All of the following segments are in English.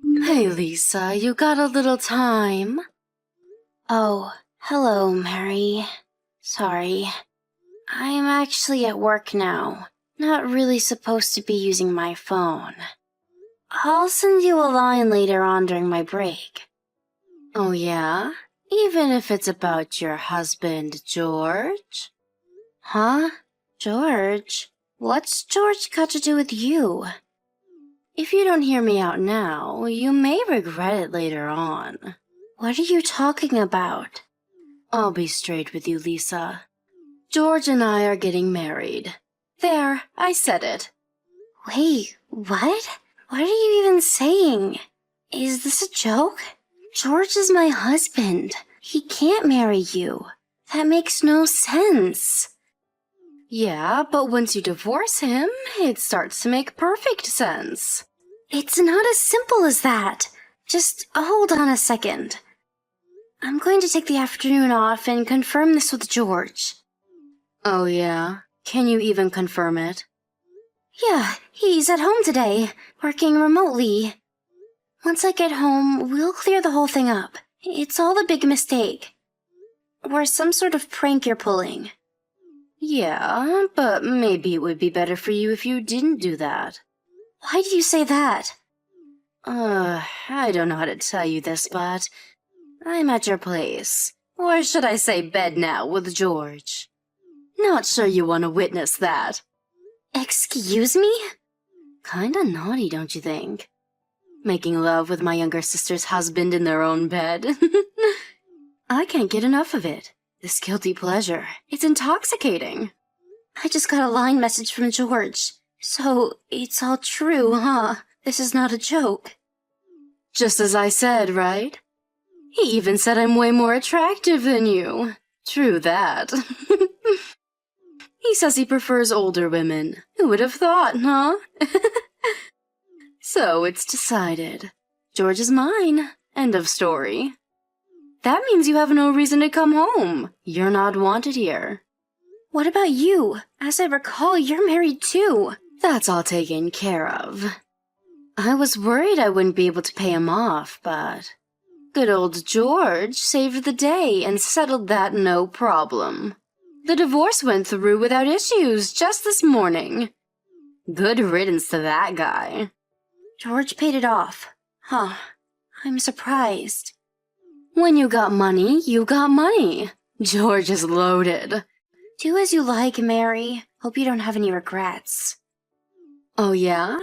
Hey, Lisa, you got a little time? Oh, hello, Mary. Sorry. I'm actually at work now. Not really supposed to be using my phone. I'll send you a line later on during my break. Oh, yeah? Even if it's about your husband, George? Huh? George? What's George got to do with you? If you don't hear me out now, you may regret it later on. What are you talking about? I'll be straight with you, Lisa. George and I are getting married. There, I said it. Wait, what? What are you even saying? Is this a joke? George is my husband. He can't marry you. That makes no sense. Yeah, but once you divorce him, it starts to make perfect sense. It's not as simple as that. Just hold on a second. I'm going to take the afternoon off and confirm this with George. Oh, yeah? Can you even confirm it? Yeah, he's at home today, working remotely. Once I get home, we'll clear the whole thing up. It's all a big mistake. Or some sort of prank you're pulling. Yeah, but maybe it would be better for you if you didn't do that. Why do you say that? I don't know how to tell you this, but I'm at your place. Or should I say bed now with George? Not sure you want to witness that. Excuse me? Kinda naughty, don't you think? Making love with my younger sister's husband in their own bed. I can't get enough of it. This guilty pleasure. It's intoxicating. I just got a line message from George. So, it's all true, huh? This is not a joke. Just as I said, right? He even said I'm way more attractive than you. True that. He says he prefers older women. Who would have thought, huh? So it's decided. George is mine. End of story. That means you have no reason to come home. You're not wanted here. What about you? As I recall, you're married too. That's all taken care of. I was worried I wouldn't be able to pay him off, but good old George saved the day and settled that no problem. The divorce went through without issues just this morning. Good riddance to that guy. George paid it off. Huh. I'm surprised. When you got money, you got money. George is loaded. Do as you like, Mary. Hope you don't have any regrets. Oh, yeah?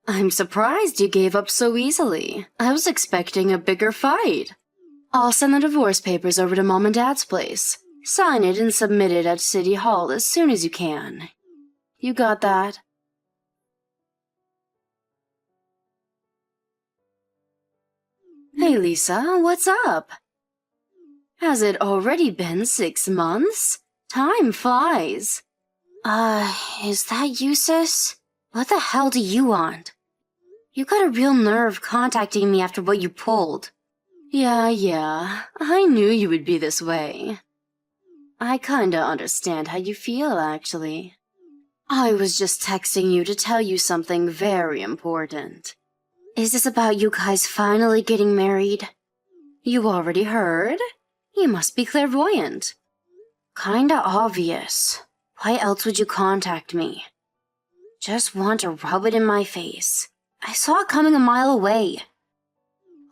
I'm surprised you gave up so easily. I was expecting a bigger fight. I'll send the divorce papers over to Mom and Dad's place. Sign it and submit it at City Hall as soon as you can. You got that? Hey, Lisa, what's up? Has it already been 6 months? Time flies. Is that you, sis? What the hell do you want? You got a real nerve contacting me after what you pulled. Yeah, I knew you would be this way. I kinda understand how you feel, actually. I was just texting you to tell you something very important. Is this about you guys finally getting married? You already heard? You must be clairvoyant. Kinda obvious. Why else would you contact me? Just want to rub it in my face. I saw it coming a mile away.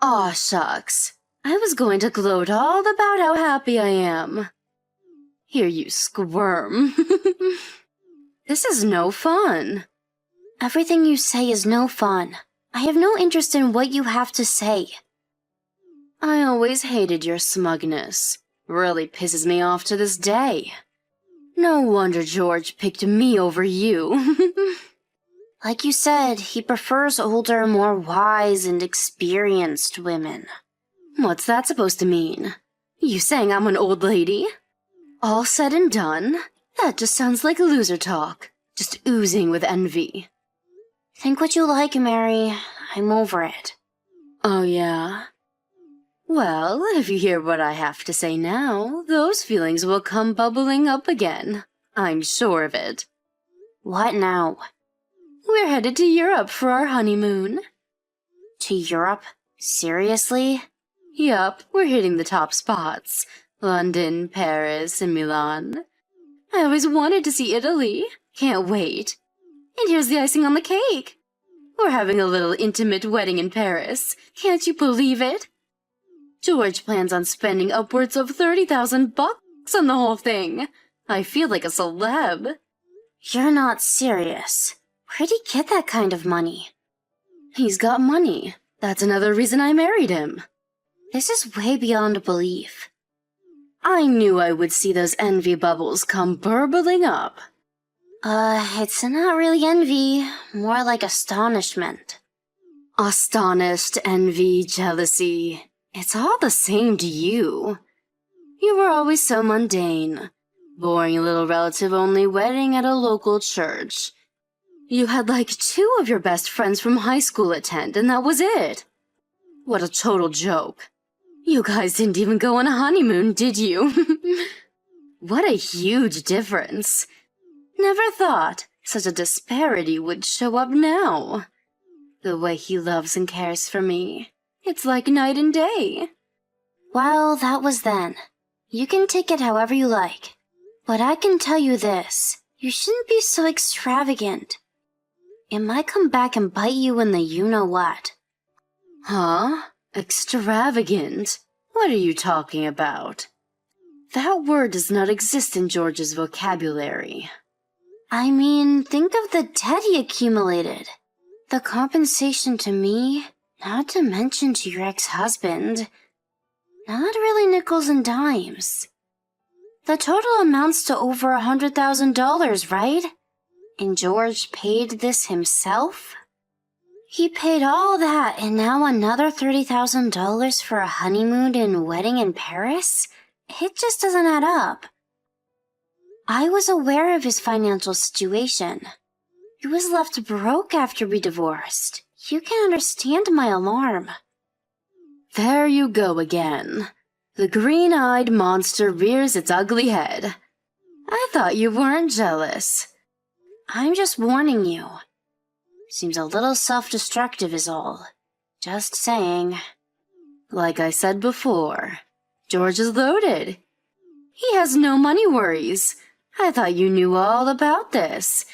Aw, shucks. I was going to gloat all about how happy I am. Hear you squirm. This is no fun. Everything you say is no fun. I have no interest in what you have to say. I always hated your smugness. Really pisses me off to this day. No wonder George picked me over you. Like you said, he prefers older, more wise and experienced women. What's that supposed to mean? You saying I'm an old lady? All said and done, that just sounds like loser talk. Just oozing with envy. Think what you like, Mary. I'm over it. Oh, yeah? Well, if you hear what I have to say now, those feelings will come bubbling up again. I'm sure of it. What now? We're headed to Europe for our honeymoon. To Europe? Seriously? Yup, we're hitting the top spots. London, Paris, and Milan. I always wanted to see Italy. Can't wait. And here's the icing on the cake. We're having a little intimate wedding in Paris. Can't you believe it? George plans on spending upwards of $30,000 on the whole thing. I feel like a celeb. You're not serious. Where'd he get that kind of money? He's got money. That's another reason I married him. This is way beyond belief. I knew I would see those envy bubbles come burbling up. It's not really envy, more like astonishment. Astonished, envy, jealousy. It's all the same to you. You were always so mundane. Boring little relative-only wedding at a local church. You had like 2 of your best friends from high school attend, and that was it. What a total joke. You guys didn't even go on a honeymoon, did you? What a huge difference. Never thought such a disparity would show up now. The way he loves and cares for me. It's like night and day. Well, that was then. You can take it however you like. But I can tell you this. You shouldn't be so extravagant. It might come back and bite you in the you-know-what. Huh? Extravagant? What are you talking about? That word does not exist in George's vocabulary. I mean, think of the debt he accumulated. The compensation to me, not to mention to your ex-husband. Not really nickels and dimes. The total amounts to over $100,000, right? And George paid this himself? He paid all that and now another $30,000 for a honeymoon and wedding in Paris? It just doesn't add up. I was aware of his financial situation. He was left broke after we divorced. You can understand my alarm. There you go again. The green-eyed monster rears its ugly head. I thought you weren't jealous. I'm just warning you. Seems a little self-destructive is all. Just saying. Like I said before, George is loaded. He has no money worries. I thought you knew all about this.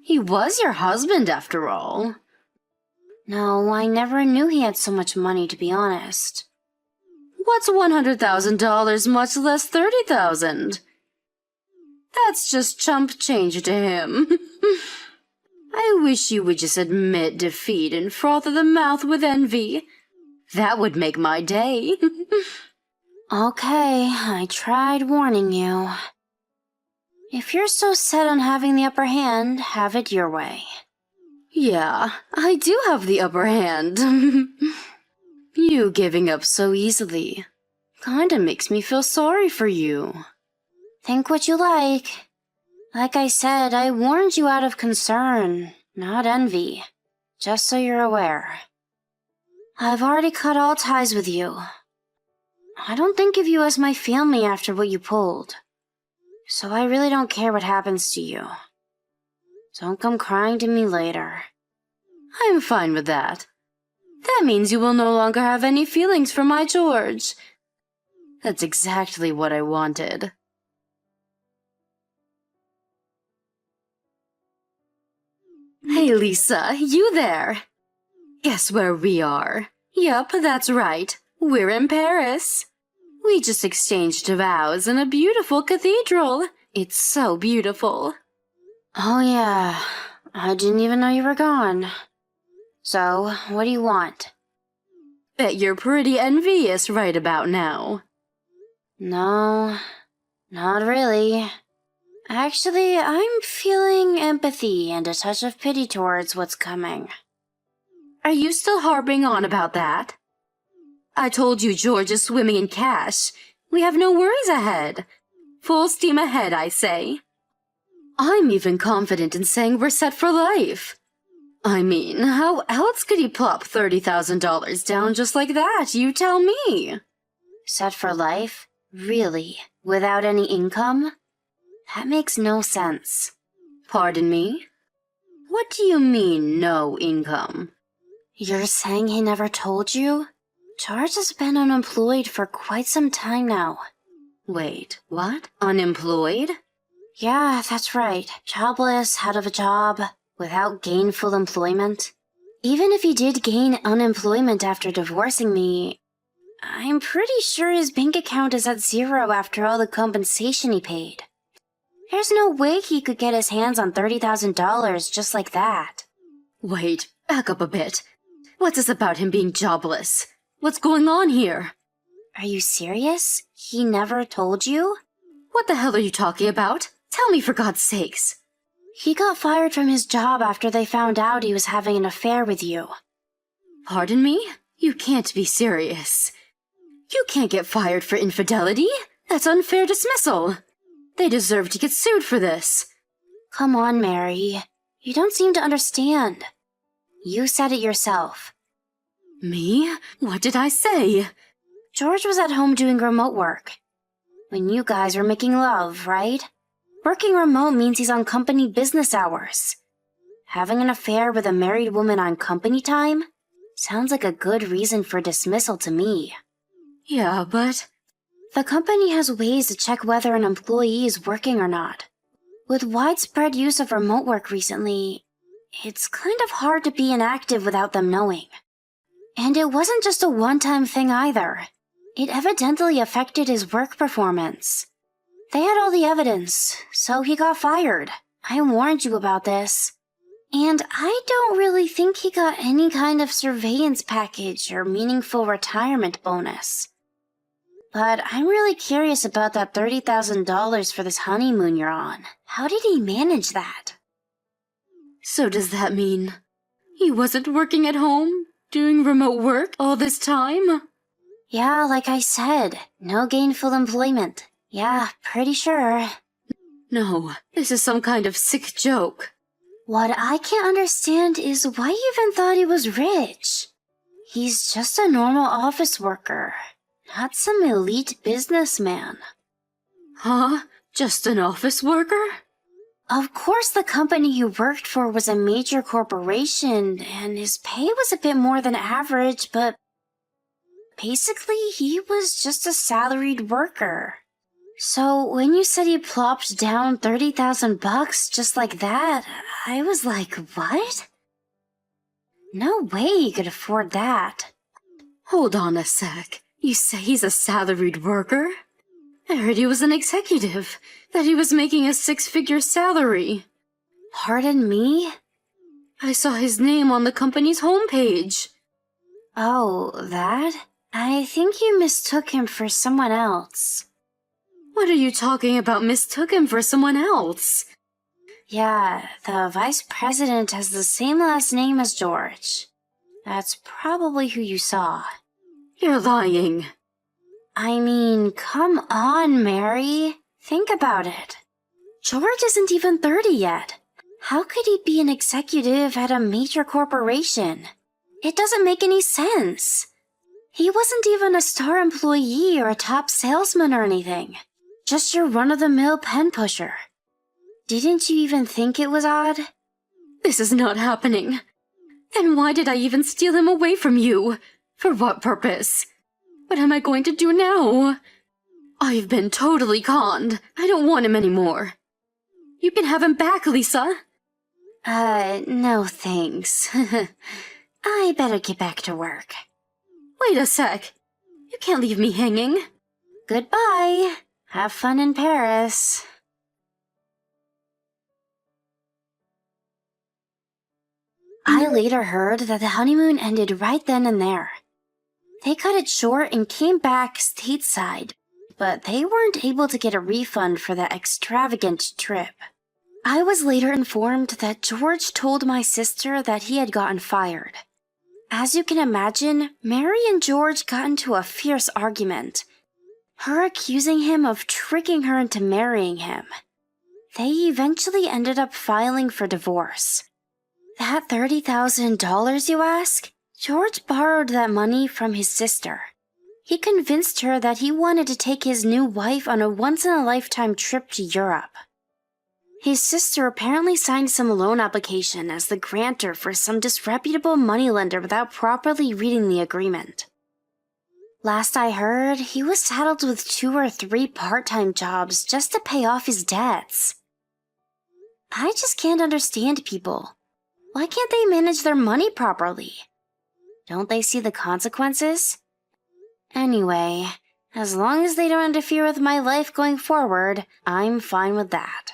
He was your husband, after all. No, I never knew he had so much money, to be honest. What's $100,000, much less $30,000? That's just chump change to him. I wish you would just admit defeat and froth at the mouth with envy. That would make my day. Okay, I tried warning you. If you're so set on having the upper hand, have it your way. Yeah, I do have the upper hand. You giving up so easily kinda makes me feel sorry for you. Think what you like. Like I said, I warned you out of concern, not envy. Just so you're aware. I've already cut all ties with you. I don't think of you as my family after what you pulled. So I really don't care what happens to you. Don't come crying to me later. I'm fine with that. That means you will no longer have any feelings for my George. That's exactly what I wanted. Hey, Lisa, you there? Guess where we are? Yup, that's right. We're in Paris. We just exchanged vows in a beautiful cathedral. It's so beautiful. Oh yeah, I didn't even know you were gone. So, what do you want? Bet you're pretty envious right about now. No, not really. Actually, I'm feeling empathy and a touch of pity towards what's coming. Are you still harping on about that? I told you George is swimming in cash. We have no worries ahead. Full steam ahead, I say. I'm even confident in saying we're set for life. I mean, how else could he plop $30,000 down just like that? You tell me. Set for life? Really? Without any income? That makes no sense. Pardon me? What do you mean, no income? You're saying he never told you? George has been unemployed for quite some time now. Wait, what? Unemployed? Yeah, that's right. Jobless, out of a job, without gainful employment. Even if he did gain unemployment after divorcing me, I'm pretty sure his bank account is at zero after all the compensation he paid. There's no way he could get his hands on $30,000 just like that. Wait, back up a bit. What's this about him being jobless? What's going on here? Are you serious? He never told you? What the hell are you talking about? Tell me, for God's sakes. He got fired from his job after they found out he was having an affair with you. Pardon me? You can't be serious. You can't get fired for infidelity. That's unfair dismissal. They deserve to get sued for this. Come on, Mary. You don't seem to understand. You said it yourself. Me? What did I say? George was at home doing remote work. When you guys were making love, right? Working remote means he's on company business hours. Having an affair with a married woman on company time? Sounds like a good reason for dismissal to me. Yeah, but... The company has ways to check whether an employee is working or not. With widespread use of remote work recently, it's kind of hard to be inactive without them knowing. And it wasn't just a one-time thing either. It evidently affected his work performance. They had all the evidence, so he got fired. I warned you about this. And I don't really think he got any kind of surveillance package or meaningful retirement bonus. But I'm really curious about that $30,000 for this honeymoon you're on. How did he manage that? So does that mean he wasn't working at home, doing remote work all this time? Yeah, like I said, no gainful employment. Yeah, pretty sure. No, this is some kind of sick joke. What I can't understand is why he even thought he was rich. He's just a normal office worker, not some elite businessman. Huh? Just an office worker? Of course the company he worked for was a major corporation, and his pay was a bit more than average, but basically he was just a salaried worker. So when you said he plopped down $30,000 just like that, I was like, what? No way he could afford that. Hold on a sec. You say he's a salaried worker? I heard he was an executive, that he was making a six-figure salary. Pardon me? I saw his name on the company's homepage. Oh, that? I think you mistook him for someone else. What are you talking about mistook him for someone else? Yeah, the vice president has the same last name as George. That's probably who you saw. You're lying. I mean, come on, Mary. Think about it. George isn't even 30 yet. How could he be an executive at a major corporation? It doesn't make any sense. He wasn't even a star employee or a top salesman or anything. Just your run-of-the-mill pen pusher. Didn't you even think it was odd? This is not happening. Then why did I even steal him away from you? For what purpose? What am I going to do now? I've been totally conned. I don't want him anymore. You can have him back, Lisa. No thanks. I better get back to work. Wait a sec. You can't leave me hanging. Goodbye. Have fun in Paris. I later heard that the honeymoon ended right then and there. They cut it short and came back stateside, but they weren't able to get a refund for the extravagant trip. I was later informed that George told my sister that he had gotten fired. As you can imagine, Mary and George got into a fierce argument, her accusing him of tricking her into marrying him. They eventually ended up filing for divorce. That $30,000, you ask? George borrowed that money from his sister. He convinced her that he wanted to take his new wife on a once-in-a-lifetime trip to Europe. His sister apparently signed some loan application as the grantor for some disreputable moneylender without properly reading the agreement. Last I heard, he was saddled with 2 or 3 part-time jobs just to pay off his debts. I just can't understand people. Why can't they manage their money properly? Don't they see the consequences? Anyway, as long as they don't interfere with my life going forward, I'm fine with that.